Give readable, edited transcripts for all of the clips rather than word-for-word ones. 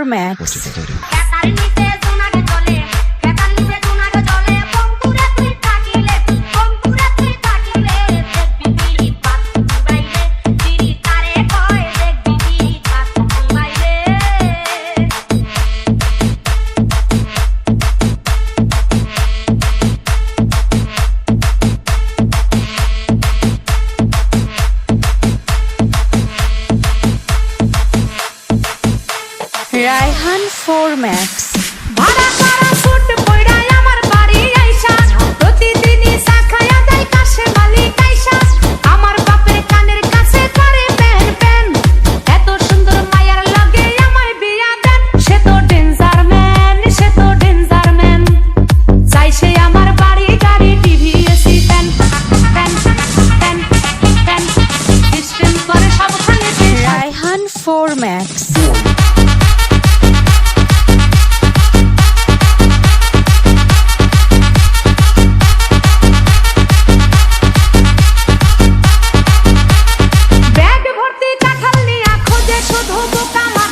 Max. Raihan 4 Max. ভাড়া করা suit পয়ড়ায় আমার বাড়ি আইসা প্রতিদিনই চা খায়া দেয় কাশে মালিক আইসা আমার বাপের কানের কাছে করে পেন পেন এত সুন্দর মায়ার লাগে আমার বিয়া দেন সে তো ডেঞ্জার ম্যান চাই সে আমার বাড়ি গাড়ি TV AC fan fan fan fan system করে সবখানে Raihan 4 Max.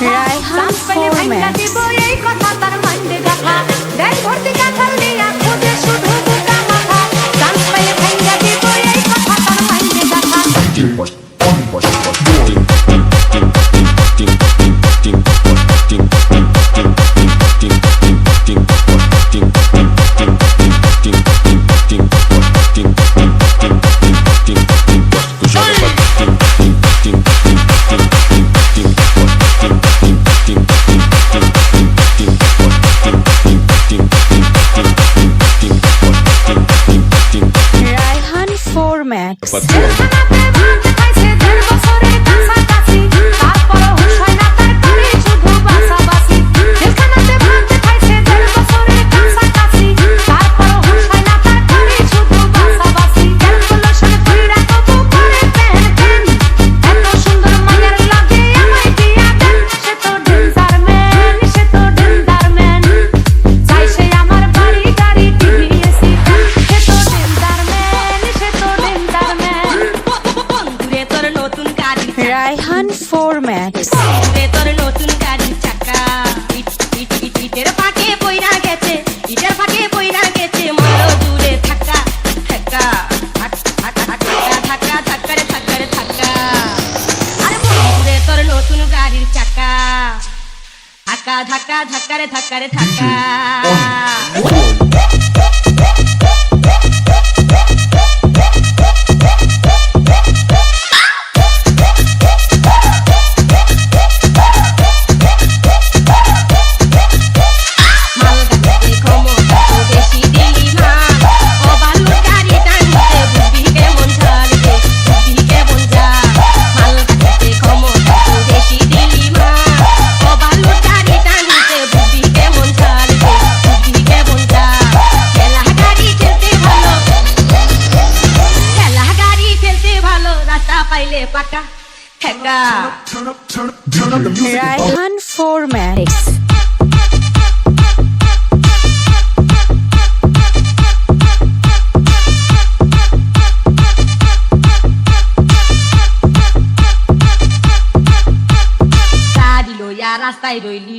Raihan 4 Max. Raihan 4 Max. Raihan 4 Max. তোর নতুন গাড়ির চাকা ইটের ফাঁকে পইরা গেছে মারো দূরে থাকা থাকা থাকা থাকারে থাকা আরে দূরে তোর নতুন গাড়ির চাকা ধাক্কারে থাকা পাইলে পাকা ঠেকা Raihan 4 Max. রাস্তায় রইলি